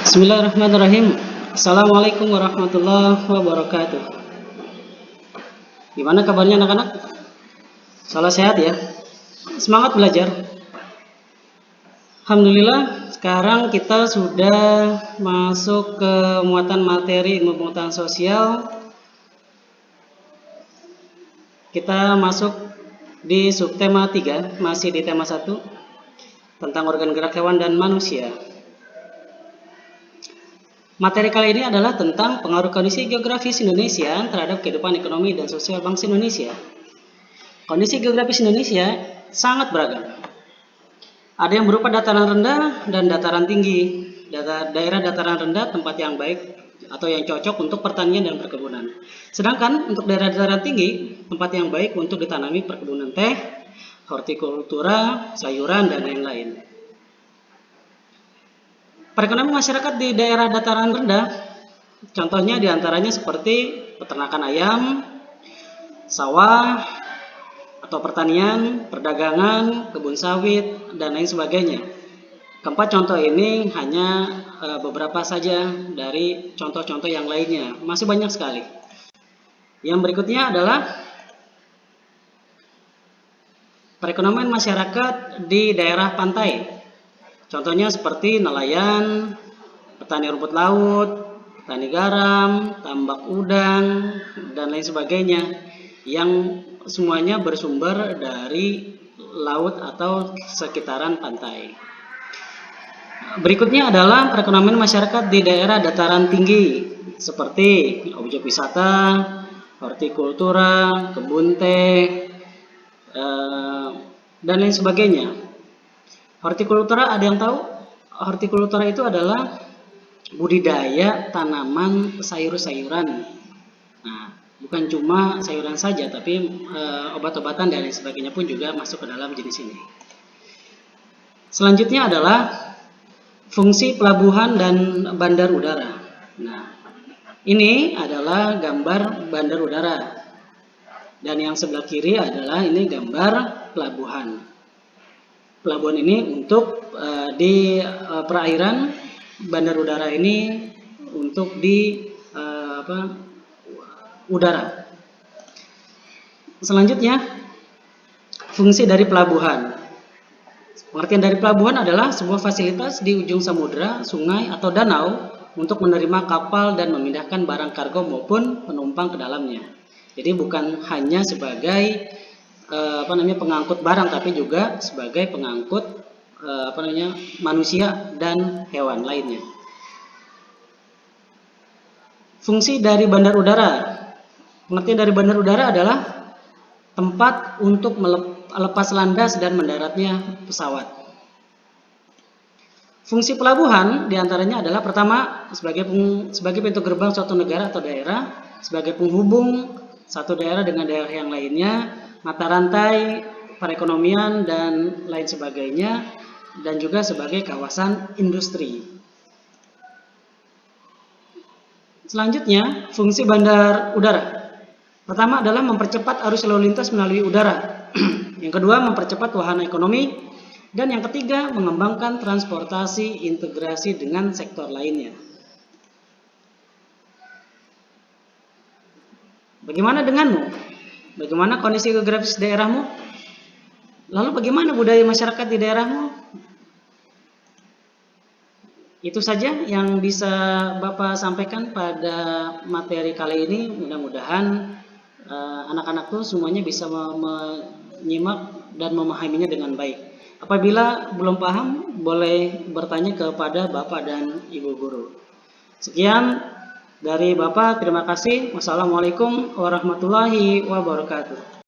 Bismillahirrahmanirrahim. Assalamualaikum warahmatullahi wabarakatuh. Gimana kabarnya anak-anak? Salam sehat ya. Semangat belajar. Alhamdulillah, sekarang kita sudah masuk ke muatan materi ilmu pengetahuan sosial. Kita masuk di subtema 3, masih di tema 1 tentang organ gerak hewan dan manusia. Materi kali ini adalah tentang pengaruh kondisi geografis Indonesia terhadap kehidupan ekonomi dan sosial bangsa Indonesia. Kondisi geografis Indonesia sangat beragam. Ada yang berupa dataran rendah dan dataran tinggi. Daerah dataran rendah tempat yang baik atau yang cocok untuk pertanian dan perkebunan. Sedangkan untuk daerah dataran tinggi, tempat yang baik untuk ditanami perkebunan teh, hortikultura, sayuran, dan lain-lain. Perekonomian masyarakat di daerah dataran rendah, contohnya diantaranya seperti peternakan ayam, sawah, atau pertanian, perdagangan, kebun sawit, dan lain sebagainya. Keempat contoh ini hanya beberapa saja dari contoh-contoh yang lainnya, masih banyak sekali. Yang berikutnya adalah perekonomian masyarakat di daerah pantai. Contohnya seperti nelayan, petani rumput laut, petani garam, tambak udang, dan lain sebagainya, yang semuanya bersumber dari laut atau sekitaran pantai. Berikutnya adalah perekonomian masyarakat di daerah dataran tinggi, seperti objek wisata, hortikultura, kebun teh, dan lain sebagainya. Hortikultura, ada yang tahu? Hortikultura itu adalah budidaya tanaman sayur-sayuran. Nah, bukan cuma sayuran saja, tapi obat-obatan dan lain sebagainya pun juga masuk ke dalam jenis ini. Selanjutnya adalah fungsi pelabuhan dan bandar udara. Nah, ini adalah gambar bandar udara. Dan yang sebelah kiri adalah ini gambar pelabuhan. Pelabuhan ini untuk di perairan, bandar udara ini untuk di udara. Selanjutnya, fungsi dari pelabuhan. Pengertian dari pelabuhan adalah sebuah fasilitas di ujung samudera, sungai, atau danau untuk menerima kapal dan memindahkan barang kargo maupun penumpang ke dalamnya. Jadi bukan hanya sebagai pengangkut barang, tapi juga sebagai pengangkut manusia dan hewan lainnya. Fungsi dari bandar udara. Pengertian dari bandar udara adalah tempat untuk melepas landas dan mendaratnya pesawat. Fungsi pelabuhan diantaranya adalah pertama sebagai pintu gerbang suatu negara atau daerah, sebagai penghubung satu daerah dengan daerah yang lainnya, mata rantai perekonomian dan lain sebagainya, dan juga sebagai kawasan industri. Selanjutnya, fungsi bandar udara. Pertama adalah mempercepat arus lalu lintas melalui udara. Yang kedua, mempercepat wahana ekonomi. Dan yang ketiga, mengembangkan transportasi integrasi dengan sektor lainnya. Bagaimana denganmu? Bagaimana kondisi geografis daerahmu? Lalu bagaimana budaya masyarakat di daerahmu? Itu saja yang bisa Bapak sampaikan pada materi kali ini. Mudah-mudahan anak-anak tuh semuanya bisa menyimak dan memahaminya dengan baik. Apabila belum paham, boleh bertanya kepada Bapak dan Ibu Guru. Sekian dari Bapak, terima kasih. Wassalamualaikum warahmatullahi wabarakatuh.